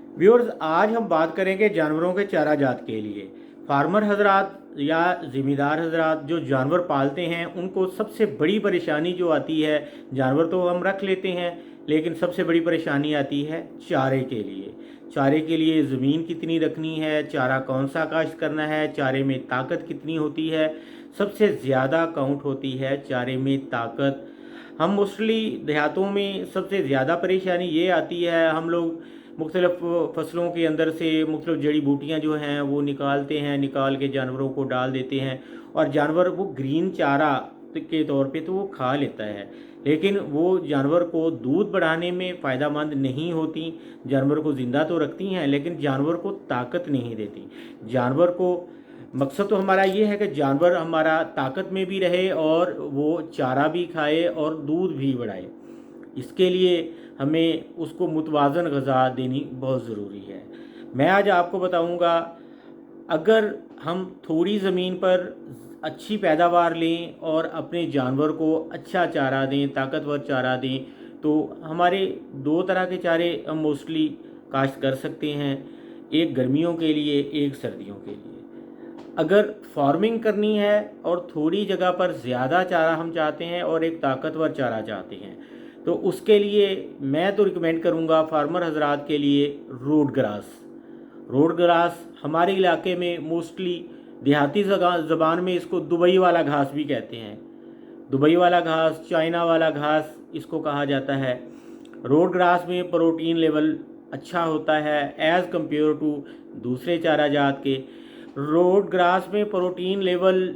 Viewers, आज हम बात करेंगे जानवरों के चारा जात के लिए। फार्मर हजरात या ज़िम्मेदार हजरात जो जानवर पालते हैं उनको सबसे बड़ी परेशानी जो आती है, जानवर तो हम रख लेते हैं लेकिन सबसे बड़ी परेशानी आती है चारे के लिए। चारे के लिए ज़मीन कितनी रखनी है, चारा कौन सा काश्त करना है, चारे में ताकत कितनी होती है। सबसे ज़्यादा काउंट होती है चारे में ताकत। हम मोस्टली देहातों में सबसे ज़्यादा परेशानी ये आती है, हम लोग मुख्तलिफ़ फसलों के अंदर से मुख्तलिफ़ जड़ी बूटियाँ जो हैं वो निकालते हैं, निकाल के जानवरों को डाल देते हैं और जानवर वो ग्रीन चारा के तौर पे तो वो खा लेता है, लेकिन वो जानवर को दूध बढ़ाने में फ़ायदा मंद नहीं होती। जानवर को ज़िंदा तो रखती हैं लेकिन जानवर को ताकत नहीं देती। जानवर को मकसद तो हमारा ये है कि जानवर हमारा ताकत में भी रहे और वो चारा भी खाए और दूध भी बढ़ाए। इसके लिए हमें उसको मुतवाज़न ग़िज़ा देनी बहुत ज़रूरी है। मैं आज आपको बताऊंगा, अगर हम थोड़ी ज़मीन पर अच्छी पैदावार लें और अपने जानवर को अच्छा चारा दें, ताकतवर चारा दें, तो हमारे दो तरह के चारे हम मोस्टली काश्त कर सकते हैं, एक गर्मियों के लिए, एक सर्दियों के लिए। अगर फार्मिंग करनी है और थोड़ी जगह पर ज़्यादा चारा हम चाहते हैं और एक ताकतवर चारा चाहते हैं, तो उसके लिए मैं तो रिकमेंड करूँगा फार्मर हजरात के लिए रोड ग्रास। रोड ग्रास हमारे इलाके में मोस्टली देहाती ज़बान में इसको दुबई वाला घास भी कहते हैं। दुबई वाला घास, चाइना वाला घास इसको कहा जाता है। रोड ग्रास में प्रोटीन लेवल अच्छा होता है एज़ कम्पेयर टू दूसरे चारा जात के। रोड ग्रास में प्रोटीन लेवल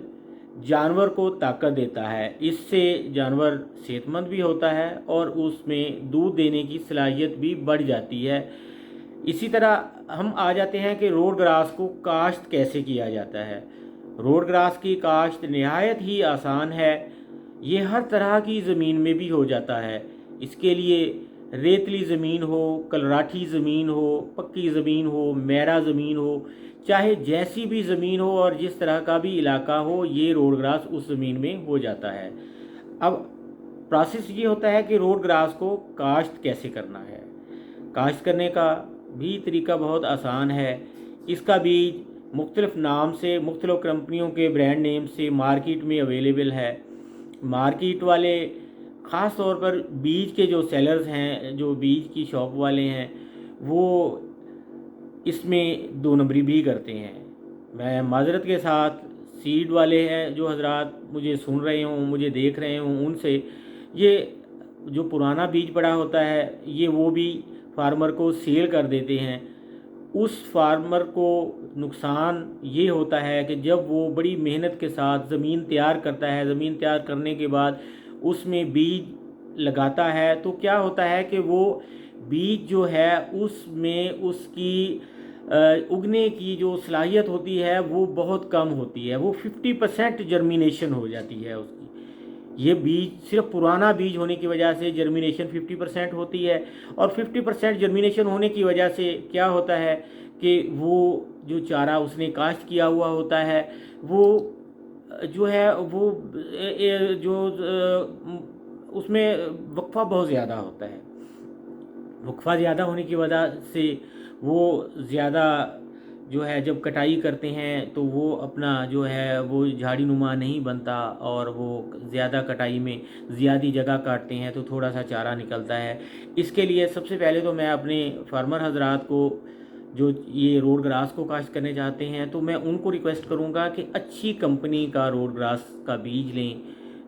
जानवर को ताकत देता है, इससे जानवर सेहतमंद भी होता है और उसमें दूध देने की सलाहियत भी बढ़ जाती है। इसी तरह हम आ जाते हैं कि रोड ग्रास को काश्त कैसे किया जाता है। रोड ग्रास की काश्त नहायत ही आसान है, ये हर तरह की ज़मीन में भी हो जाता है। इसके लिए रेतली ज़मीन हो, कलराठी ज़मीन हो, पक्की ज़मीन हो, मैरा ज़मीन हो, चाहे जैसी भी ज़मीन हो और जिस तरह का भी इलाका हो, ये रोड ग्रास उस ज़मीन में हो जाता है। अब प्रोसेस ये होता है कि रोड ग्रास को काश्त कैसे करना है। काश्त करने का भी तरीका बहुत आसान है। इसका बीज मुख्तलिफ़ नाम से, मुख्तलिफ़ कंपनियों के ब्रांड नेम से मार्केट में अवेलेबल है। मार्केट वाले ख़ास तौर पर बीज के जो सेलर्स हैं, जो बीज की शॉप वाले हैं, वो इसमें दो नंबरी भी करते हैं। मैं माजरत के साथ सीड वाले हैं जो हजरात मुझे सुन रहे हों, मुझे देख रहे हों, उनसे ये जो पुराना बीज पड़ा होता है ये वो भी फार्मर को सेल कर देते हैं। उस फार्मर को नुकसान ये होता है कि जब वो बड़ी मेहनत के साथ ज़मीन तैयार करता है, ज़मीन तैयार करने के बाद उसमें बीज लगाता है, तो क्या होता है कि वो बीज जो है उसमें उसकी उगने की जो सलाहियत होती है वो बहुत कम होती है। वो 50% जर्मिनेशन हो जाती है उसकी। ये बीज सिर्फ पुराना बीज होने की वजह से जर्मिनेशन 50% होती है और 50% जर्मिनेशन होने की वजह से क्या होता है कि वो जो चारा उसने काश्त किया हुआ होता है वो जो है वो जो उसमें वक्फा बहुत ज़्यादा होता है। वक्फा ज़्यादा होने की वजह से वो ज़्यादा जो है जब कटाई करते हैं तो वो अपना जो है वो झाड़ी नुमा नहीं बनता और वो ज़्यादा कटाई में ज़्यादा जगह काटते हैं तो थोड़ा सा चारा निकलता है। इसके लिए सबसे पहले तो मैं अपने फार्मर हजरात को जो ये रोड ग्रास को काश्त करने चाहते हैं तो मैं उनको रिक्वेस्ट करूँगा कि अच्छी कंपनी का रोड ग्रास का बीज लें।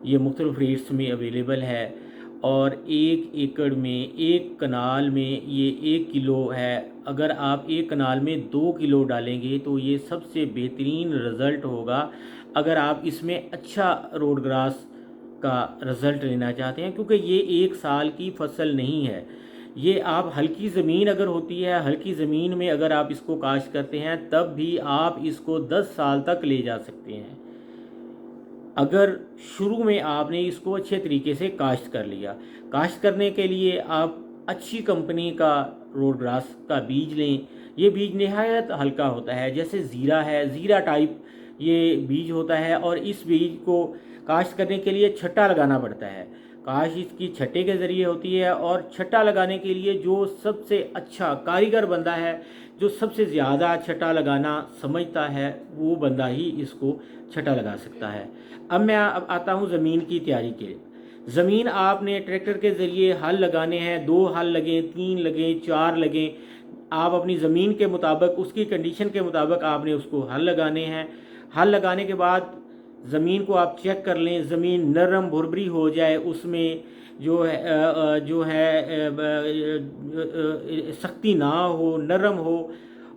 ये मुख्तलिफ़ रेट्स में अवेलेबल है और 1 एकड़ में, 1 कनाल में ये 1 किलो है। अगर आप 1 कनाल में 2 किलो डालेंगे तो ये सबसे बेहतरीन रिज़ल्ट होगा अगर आप इसमें अच्छा रोड ग्रास का रिज़ल्ट लेना चाहते हैं, क्योंकि ये 1 साल की फसल नहीं है। ये आप हल्की ज़मीन अगर होती है, हल्की ज़मीन में अगर आप इसको काश्त करते हैं तब भी आप इसको 10 साल तक ले जा सकते हैं, अगर शुरू में आपने इसको अच्छे तरीके से काश्त कर लिया। काश्त करने के लिए आप अच्छी कंपनी का रोड ग्रास का बीज लें। ये बीज नहायत हल्का होता है, जैसे ज़ीरा है, ज़ीरा टाइप ये बीज होता है और इस बीज को काश्त करने के लिए छट्टा लगाना पड़ता है। काश इसकी छट्टे के ज़रिए होती है। और छट्टा लगाने के लिए जो सबसे अच्छा कारीगर बंदा है, जो सबसे ज़्यादा छट्टा लगाना समझता है, वो बंदा ही इसको छट्टा लगा सकता है। अब मैं अब आता हूँ ज़मीन की तैयारी के। ज़मीन आपने ट्रैक्टर के ज़रिए हल लगाने हैं, 2 हल लगें, 3 लगें, 4 लगें, आप अपनी ज़मीन के मुताबिक, उसकी कंडीशन के मुताबिक आपने उसको हल लगाने हैं। हल लगाने के बाद ज़मीन को आप चेक कर लें, ज़मीन नरम भुरभुरी हो जाए, उसमें जो है सख्ती ना हो, नरम हो,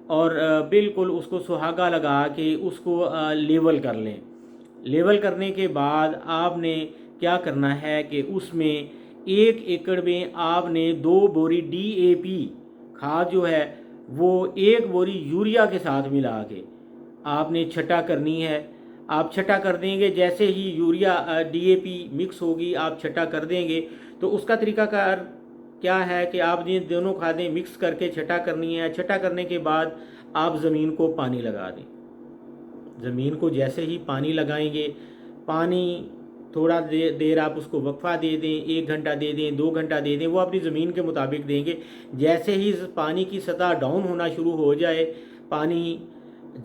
और बिल्कुल उसको सुहागा लगा के उसको लेवल कर लें। लेवल करने के बाद आपने क्या करना है कि उसमें 1 एकड़ में आपने 2 बोरी DAP खाद जो है वो 1 बोरी यूरिया के साथ मिला के आपने छटा करनी है। आप छटा कर देंगे, जैसे ही यूरिया DAP मिक्स होगी आप छटा कर देंगे। तो उसका तरीकाकार क्या है कि आप ये दोनों खादें मिक्स करके छटा करनी है। छटा करने के बाद आप ज़मीन को पानी लगा दें। ज़मीन को जैसे ही पानी लगाएंगे, पानी थोड़ा देर आप उसको वक्फा दे दें, 1 घंटा दे दें, 2 घंटा दे दें, वो अपनी ज़मीन के मुताबिक देंगे। जैसे ही पानी की सतह डाउन होना शुरू हो जाए, पानी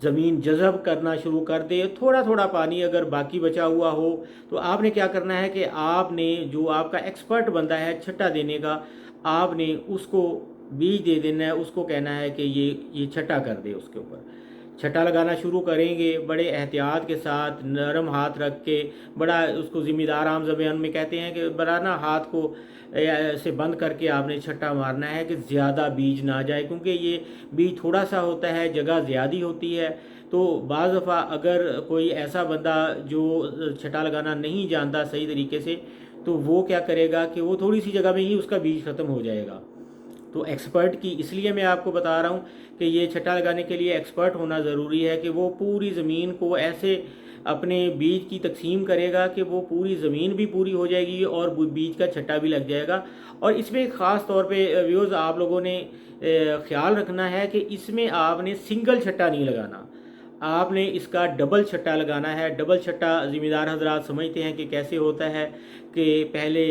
ज़मीन जज़ब करना शुरू कर दे, थोड़ा थोड़ा पानी अगर बाकी बचा हुआ हो, तो आपने क्या करना है कि आपने जो आपका एक्सपर्ट बंदा है छट्टा देने का, आपने उसको बीज दे देना है। उसको कहना है कि ये छट्टा कर दे। उसके ऊपर छट्टा लगाना शुरू करेंगे, बड़े एहतियात के साथ, नरम हाथ रख के, बड़ा उसको ज़िम्मेदार आम ज़बान में कहते हैं कि बड़ा ना हाथ को ऐसे बंद करके आपने छट्टा मारना है कि ज़्यादा बीज ना जाए, क्योंकि ये बीज थोड़ा सा होता है, जगह ज़्यादा होती है। तो बाज़ दफ़ा अगर कोई ऐसा बंदा जो छट्टा लगाना नहीं जानता सही तरीके से, तो वो क्या करेगा कि वो थोड़ी सी जगह में ही उसका बीज ख़त्म हो जाएगा। तो एक्सपर्ट की इसलिए मैं आपको बता रहा हूँ कि ये छट्टा लगाने के लिए एक्सपर्ट होना ज़रूरी है कि वो पूरी ज़मीन को ऐसे अपने बीज की तकसीम करेगा कि वो पूरी ज़मीन भी पूरी हो जाएगी और बीज का छट्टा भी लग जाएगा। और इसमें ख़ास तौर पे व्यूज़ आप लोगों ने ख्याल रखना है कि इसमें आपने सिंगल छट्टा नहीं लगाना, आपने इसका डबल छट्टा लगाना है। डबल छट्टा ज़िम्मेदार हजरात समझते हैं कि कैसे होता है कि पहले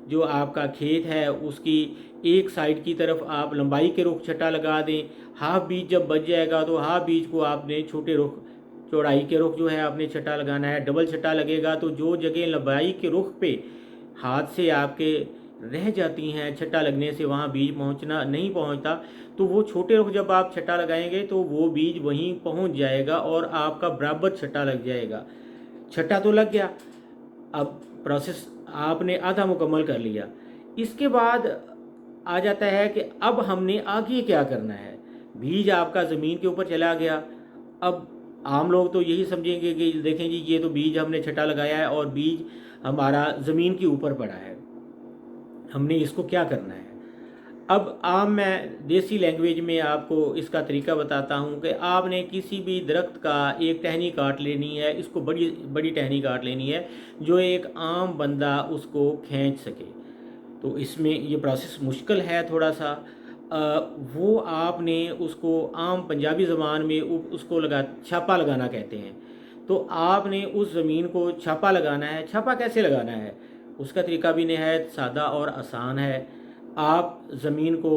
जो आपका खेत है उसकी एक साइड की तरफ आप लंबाई के रुख छट्टा लगा दें। हाफ बीज जब बच जाएगा तो हाफ बीज को आपने छोटे रुख, चौड़ाई के रुख जो है आपने छट्टा लगाना है। डबल छट्टा लगेगा तो जो जगह लंबाई के रुख पे हाथ से आपके रह जाती हैं छट्टा लगने से, वहाँ बीज पहुँचना नहीं पहुँचता, तो वो छोटे रुख जब आप छट्टा लगाएंगे तो वो बीज वहीं पहुँच जाएगा और आपका बराबर छट्टा लग जाएगा। छट्टा तो लग गया, अब प्रोसेस आपने आधा मुकम्मल कर लिया। इसके बाद आ जाता है कि अब हमने आगे क्या करना है। बीज आपका ज़मीन के ऊपर चला गया। अब आम लोग तो यही समझेंगे कि देखें जी ये तो बीज हमने छट्टा लगाया है और बीज हमारा ज़मीन के ऊपर पड़ा है, हमने इसको क्या करना है। अब मैं देसी लैंग्वेज में आपको इसका तरीका बताता हूँ कि आपने किसी भी दरख्त का एक टहनी काट लेनी है, इसको बड़ी बड़ी टहनी काट लेनी है जो एक आम बंदा उसको खींच सके। तो इसमें ये प्रोसेस मुश्किल है थोड़ा सा। वो आपने उसको आम पंजाबी ज़बान में उसको छापा लगाना कहते हैं। तो आपने उस ज़मीन को छापा लगाना है। छापा कैसे लगाना है, उसका तरीका भी नहायत सादा और आसान है। आप ज़मीन को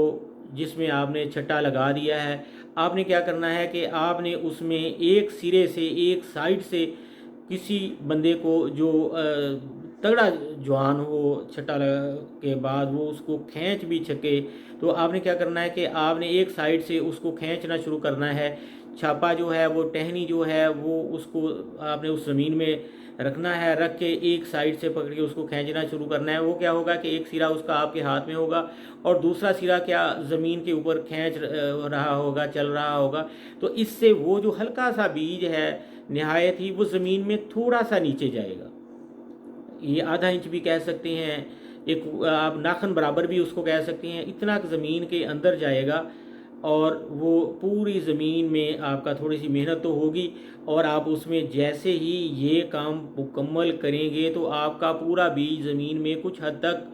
जिसमें आपने छट्टा लगा दिया है, आपने क्या करना है कि आपने उसमें एक सिरे से, एक साइड से किसी बंदे को जो तगड़ा जवान हो, छट्टा के बाद वो उसको खींच भी सके, तो आपने क्या करना है कि आपने एक साइड से उसको खींचना शुरू करना है। छापा जो है वो टहनी जो है वो उसको आपने उस ज़मीन में रखना है, रख के एक साइड से पकड़ के उसको खींचना शुरू करना है। वो क्या होगा कि एक सिरा उसका आपके हाथ में होगा और दूसरा सिरा क्या ज़मीन के ऊपर खींच रहा होगा, चल रहा होगा। तो इससे वो जो हल्का सा बीज है नहायत ही वो ज़मीन में थोड़ा सा नीचे जाएगा, ये आधा इंच भी कह सकते हैं, एक आप नाखन बराबर भी उसको कह सकते हैं, इतना ज़मीन के अंदर जाएगा। और वो पूरी ज़मीन में आपका थोड़ी सी मेहनत तो होगी और आप उसमें जैसे ही ये काम मुकम्मल करेंगे तो आपका पूरा बीज ज़मीन में कुछ हद तक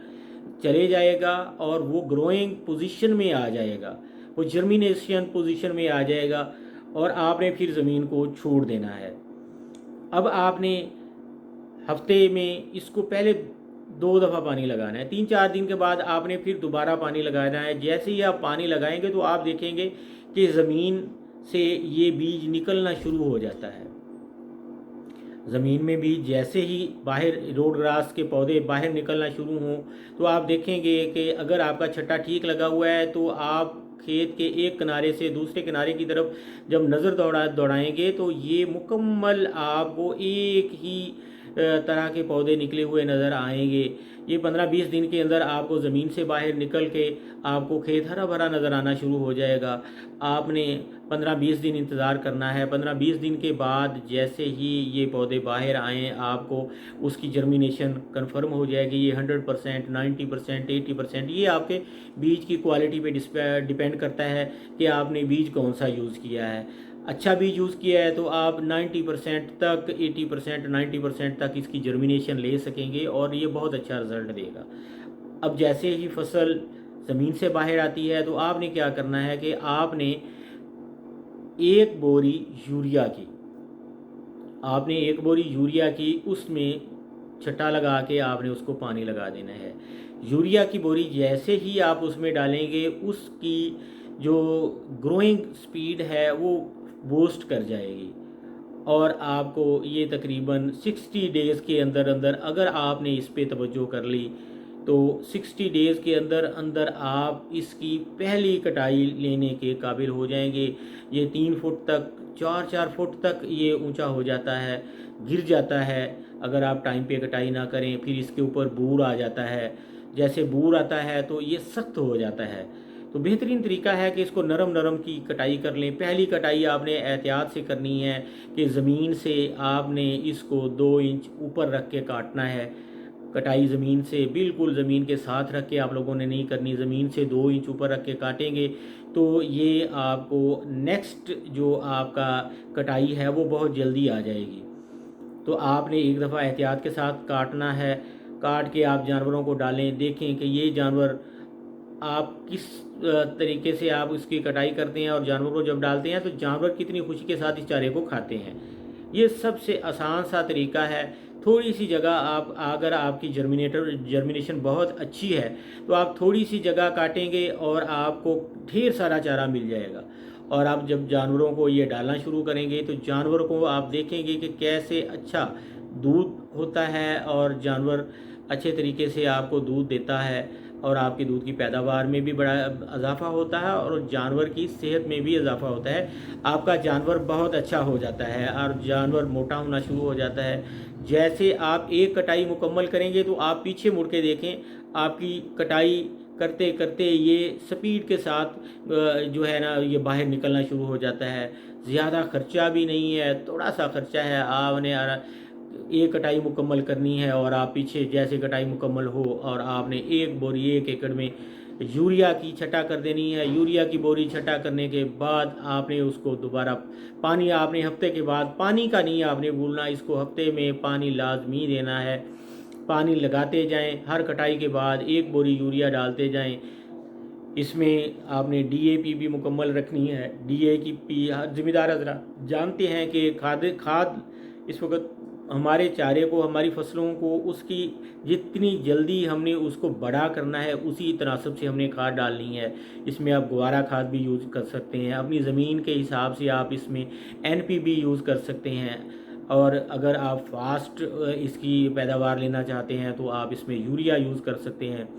चले जाएगा और वो ग्रोइंग पोजीशन में आ जाएगा, वो जर्मिनेशन पोजीशन में आ जाएगा और आपने फिर ज़मीन को छोड़ देना है। अब आपने हफ्ते में इसको पहले 2 दफ़ा पानी लगाना है। 3-4 दिन के बाद आपने फिर दोबारा पानी लगाना है। जैसे ही आप पानी लगाएंगे तो आप देखेंगे कि ज़मीन से ये बीज निकलना शुरू हो जाता है। ज़मीन में भी जैसे ही बाहर रोड ग्रास के पौधे बाहर निकलना शुरू हों तो आप देखेंगे कि अगर आपका छट्टा ठीक लगा हुआ है तो आप खेत के एक किनारे से दूसरे किनारे की तरफ जब नज़र दौड़ाएंगे तो ये मुकम्मल आपको एक ही तरह के पौधे निकले हुए नज़र आएंगे। ये 15-20 दिन के अंदर आपको ज़मीन से बाहर निकल के आपको खेत हरा भरा नज़र आना शुरू हो जाएगा। आपने 15-20 दिन इंतज़ार करना है। 15-20 दिन के बाद जैसे ही ये पौधे बाहर आएँ आपको उसकी जर्मिनेशन कंफर्म हो जाएगी। ये 100%, 90%, 80%, ये आपके बीज की क्वालिटी पे डिपेंड करता है कि आपने बीज कौन सा यूज़ किया है। अच्छा बीज यूज़ किया है तो आप 90% तक, 80%, 90% तक इसकी जर्मिनेशन ले सकेंगे और ये बहुत अच्छा रिज़ल्ट देगा। अब जैसे ही फसल ज़मीन से बाहर आती है तो आपने क्या करना है कि आपने 1 बोरी यूरिया की, आपने 1 बोरी यूरिया की उसमें छट्टा लगा के आपने उसको पानी लगा देना है। यूरिया की बोरी जैसे ही आप उसमें डालेंगे उसकी जो ग्रोइंग स्पीड है वो बूस्ट कर जाएगी और आपको ये तकरीबन 60 डेज़ के अंदर अंदर अगर आपने इस पे तवज्जो कर ली तो 60 डेज़ के अंदर अंदर आप इसकी पहली कटाई लेने के काबिल हो जाएंगे। ये 3 फुट तक, 4-4 फुट तक ये ऊंचा हो जाता है, गिर जाता है अगर आप टाइम पे कटाई ना करें। फिर इसके ऊपर बूर आ जाता है, जैसे बूर आता है तो ये सख्त हो जाता है। तो बेहतरीन तरीका है कि इसको नरम नरम की कटाई कर लें। पहली कटाई आपने एहतियात से करनी है कि ज़मीन से आपने इसको 2 इंच ऊपर रख के काटना है। कटाई ज़मीन से बिल्कुल ज़मीन के साथ रख के आप लोगों ने नहीं करनी, ज़मीन से 2 इंच ऊपर रख के काटेंगे तो ये आपको नेक्स्ट जो आपका कटाई है वो बहुत जल्दी आ जाएगी। तो आपने एक दफ़ा एहतियात के साथ काटना है। काट के आप जानवरों को डालें, देखें कि ये जानवर आप किस तरीके से आप उसकी कटाई करते हैं और जानवर को जब डालते हैं तो जानवर कितनी खुशी के साथ इस चारे को खाते हैं। ये सबसे आसान सा तरीका है। थोड़ी सी जगह आप, अगर आपकी जर्मिनेशन बहुत अच्छी है तो आप थोड़ी सी जगह काटेंगे और आपको ढेर सारा चारा मिल जाएगा। और आप जब जानवरों को ये डालना शुरू करेंगे तो जानवर को आप देखेंगे कि कैसे अच्छा दूध होता है और जानवर अच्छे तरीके से आपको दूध देता है और आपकी दूध की पैदावार में भी बड़ा इजाफा होता है और जानवर की सेहत में भी इजाफा होता है। आपका जानवर बहुत अच्छा हो जाता है और जानवर मोटा होना शुरू हो जाता है। जैसे आप एक कटाई मुकम्मल करेंगे तो आप पीछे मुड़ के देखें, आपकी कटाई करते करते ये स्पीड के साथ जो है ना ये बाहर निकलना शुरू हो जाता है। ज़्यादा खर्चा भी नहीं है, थोड़ा सा खर्चा है। आपने एक कटाई मुकम्मल करनी है और आप पीछे जैसे कटाई मुकम्मल हो और आपने 1 बोरी 1 एकड़ में यूरिया की छटा कर देनी है। यूरिया की बोरी छटा करने के बाद आपने उसको दोबारा पानी, आपने हफ्ते के बाद, पानी का नहीं आपने भूलना, इसको हफ्ते में पानी लाजमी देना है। पानी लगाते जाएं, हर कटाई के बाद 1 बोरी यूरिया डालते जाएं। इसमें आपने डीएपी भी मुकम्मल रखनी है। डीएपी ज़िम्मेदार हज़रात जानते हैं कि खाद इस वक्त हमारे चारे को, हमारी फसलों को उसकी जितनी जल्दी हमने उसको बड़ा करना है उसी तनासब से हमने खाद डालनी है। इसमें आप गुवारा खाद भी यूज़ कर सकते हैं, अपनी ज़मीन के हिसाब से आप इसमें एनपीबी यूज़ कर सकते हैं। और अगर आप फास्ट इसकी पैदावार लेना चाहते हैं तो आप इसमें यूरिया यूज़ कर सकते हैं।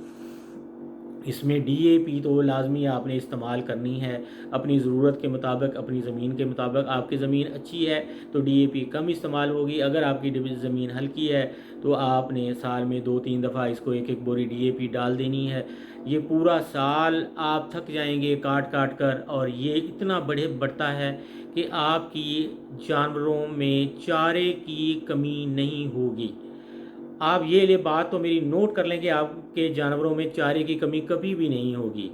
इसमें डीएपी तो लाजमी आपने इस्तेमाल करनी है अपनी ज़रूरत के मुताबिक, अपनी ज़मीन के मुताबिक। आपकी ज़मीन अच्छी है तो डीएपी कम इस्तेमाल होगी। अगर आपकी ज़मीन हल्की है तो आपने साल में 2-3 दफ़ा इसको 1-1 बोरी डीएपी डाल देनी है। ये पूरा साल आप थक जाएंगे काट काट कर और ये इतना बढ़ता है कि आपकी जानवरों में चारे की कमी नहीं होगी। आप ये बात तो मेरी नोट कर लें कि आपके जानवरों में चारे की कमी कभी भी नहीं होगी।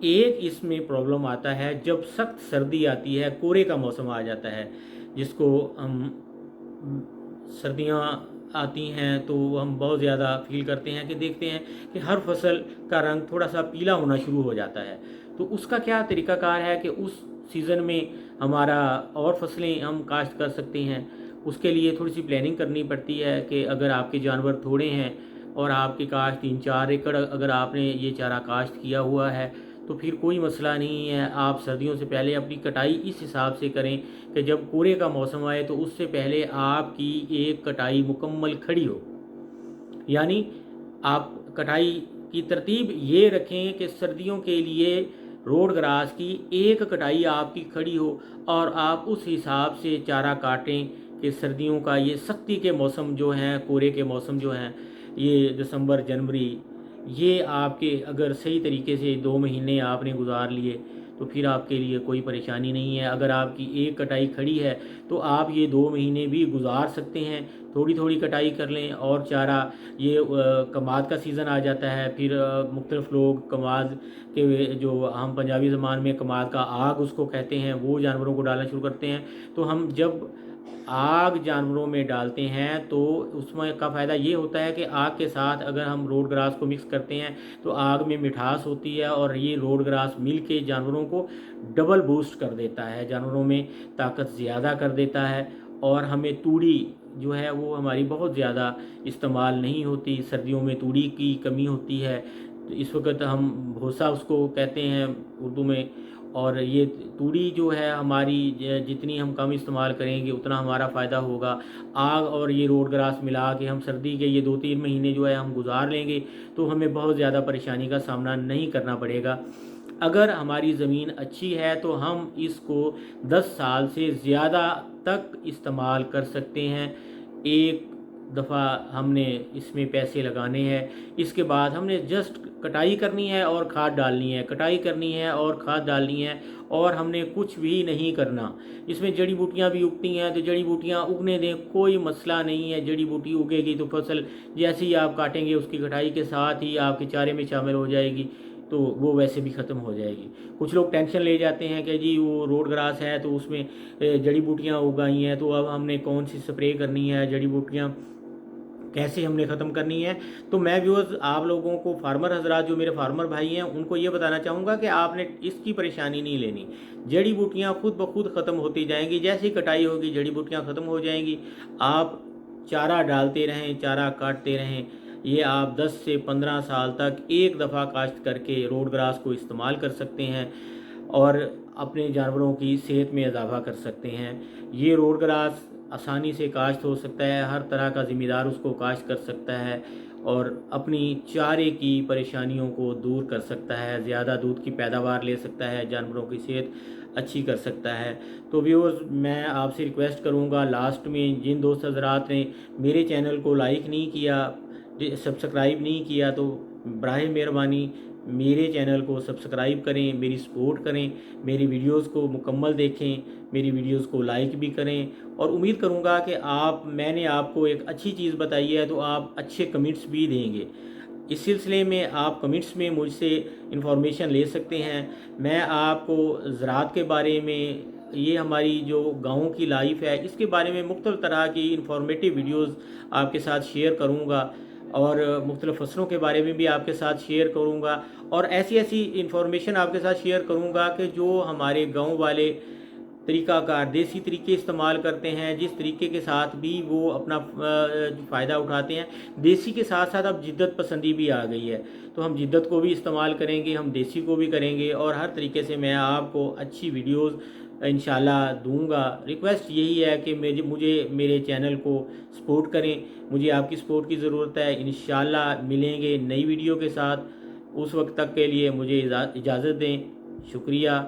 एक इसमें प्रॉब्लम आता है जब सख्त सर्दी आती है, कोहरे का मौसम आ जाता है, जिसको हम सर्दियां आती हैं तो हम बहुत ज़्यादा फील करते हैं कि देखते हैं कि हर फसल का रंग थोड़ा सा पीला होना शुरू हो जाता है। तो उसका क्या तरीकाकार है कि उस सीज़न में हमारा और फसलें हम काश्त कर सकते हैं। उसके लिए थोड़ी सी प्लानिंग करनी पड़ती है कि अगर आपके जानवर थोड़े हैं और आपकी काश्त 3-4 एकड़ अगर आपने ये चारा काश्त किया हुआ है तो फिर कोई मसला नहीं है। आप सर्दियों से पहले अपनी कटाई इस हिसाब से करें कि जब कोरे का मौसम आए तो उससे पहले आपकी एक कटाई मुकम्मल खड़ी हो। यानी आप कटाई की तरतीब ये रखें कि सर्दियों के लिए रोड ग्रास की एक कटाई आपकी खड़ी हो और आप उस हिसाब से चारा काटें कि सर्दियों का ये सख्ती के मौसम जो हैं, कोरे के मौसम जो हैं, ये दिसंबर जनवरी, ये आपके अगर सही तरीके से 2 महीने आपने गुजार लिए तो फिर आपके लिए कोई परेशानी नहीं है। अगर आपकी एक कटाई खड़ी है तो आप ये 2 महीने भी गुजार सकते हैं, थोड़ी थोड़ी कटाई कर लें। और चारा ये कमाद का सीज़न आ जाता है, फिर मुख्तलिफ लोग कमाद के जो हम पंजाबी ज़बान में कमाद का आग उसको कहते हैं, वो जानवरों को डालना शुरू करते हैं। तो हम जब आग जानवरों में डालते हैं तो उसमें का फ़ायदा ये होता है कि आग के साथ अगर हम रोड ग्रास को मिक्स करते हैं तो आग में मिठास होती है और ये रोड ग्रास मिल के जानवरों को डबल बूस्ट कर देता है, जानवरों में ताकत ज़्यादा कर देता है। और हमें तूड़ी जो है वो हमारी बहुत ज़्यादा इस्तेमाल नहीं होती, सर्दियों में तूड़ी की कमी होती है। तो इस वक्त हम भूसा उसको कहते हैं उर्दू में, और ये तूड़ी जो है हमारी जितनी हम कम इस्तेमाल करेंगे उतना हमारा फ़ायदा होगा। आग और ये रोड ग्रास मिला के हम सर्दी के ये 2-3 महीने जो है हम गुजार लेंगे तो हमें बहुत ज़्यादा परेशानी का सामना नहीं करना पड़ेगा। अगर हमारी ज़मीन अच्छी है तो हम इसको 10 साल से ज़्यादा तक इस्तेमाल कर सकते हैं। एक दफ़ा हमने इसमें पैसे लगाने हैं, इसके बाद हमने जस्ट कटाई करनी है और खाद डालनी है, कटाई करनी है और खाद डालनी है, और हमने कुछ भी नहीं करना। इसमें जड़ी बूटियाँ भी उगती हैं तो जड़ी बूटियाँ उगने दें, कोई मसला नहीं है। जड़ी बूटी उगेगी तो फसल जैसे ही आप काटेंगे उसकी कटाई के साथ ही आपके चारे में शामिल हो जाएगी, तो वो वैसे भी ख़त्म हो जाएगी। कुछ लोग टेंशन ले जाते हैं कि जी वो रोड ग्रास है तो उसमें जड़ी बूटियाँ उगाई हैं तो अब हमने कौन सी स्प्रे करनी है, जड़ी बूटियाँ कैसे हमने ख़त्म करनी है। तो मैं व्यूअर्स आप लोगों को, फार्मर हजरात जो मेरे फार्मर भाई हैं, उनको ये बताना चाहूँगा कि आपने इसकी परेशानी नहीं लेनी। जड़ी बूटियाँ खुद ब खुद ख़त्म होती जाएंगी, जैसे ही कटाई होगी जड़ी बूटियाँ ख़त्म हो जाएंगी। आप चारा डालते रहें, चारा काटते रहें। ये आप 10 से 15 साल तक एक दफ़ा काश्त करके रोड ग्रास को इस्तेमाल कर सकते हैं और अपने जानवरों की सेहत में इजाफा कर सकते हैं। ये रोड ग्रास आसानी से काश्त हो सकता है, हर तरह का ज़िम्मेदार उसको काश्त कर सकता है और अपनी चारे की परेशानियों को दूर कर सकता है, ज़्यादा दूध की पैदावार ले सकता है, जानवरों की सेहत अच्छी कर सकता है। तो व्यूअर्स मैं आपसे रिक्वेस्ट करूंगा, लास्ट में जिन दोस्त हजरात ने मेरे चैनल को लाइक नहीं किया, सब्सक्राइब नहीं किया, तो बराए मेहरबानी मेरे चैनल को सब्सक्राइब करें, मेरी सपोर्ट करें, मेरी वीडियोस को मुकम्मल देखें, मेरी वीडियोस को लाइक भी करें। और उम्मीद करूंगा कि मैंने आपको एक अच्छी चीज़ बताई है तो आप अच्छे कमेंट्स भी देंगे। इस सिलसिले में आप कमेंट्स में मुझसे इंफॉर्मेशन ले सकते हैं। मैं आपको ज़राअत के बारे में, ये हमारी जो गाँव की लाइफ है, इसके बारे में मुख्तलिफ़ तरह की इंफॉर्मेटिव वीडियोस आपके साथ शेयर करूँगा और मुख्तलिफ़ फसलों के बारे में भी आपके साथ शेयर करूँगा और ऐसी ऐसी इंफॉर्मेशन आपके साथ शेयर करूँगा कि जो हमारे गाँव वाले तरीक़ाकार देसी तरीके इस्तेमाल करते हैं, जिस तरीके के साथ भी वो अपना फ़ायदा उठाते हैं। देसी के साथ साथ अब जिद्दत पसंदी भी आ गई है, तो हम जिद्दत को भी इस्तेमाल करेंगे, हम देसी को भी करेंगे और हर तरीके से मैं आपको अच्छी वीडियोज़ इंशाल्लाह दूंगा। रिक्वेस्ट यही है कि मुझे मेरे चैनल को सपोर्ट करें, मुझे आपकी सपोर्ट की ज़रूरत है। इंशाल्लाह मिलेंगे नई वीडियो के साथ, उस वक्त तक के लिए मुझे इजाज़त दें। शुक्रिया।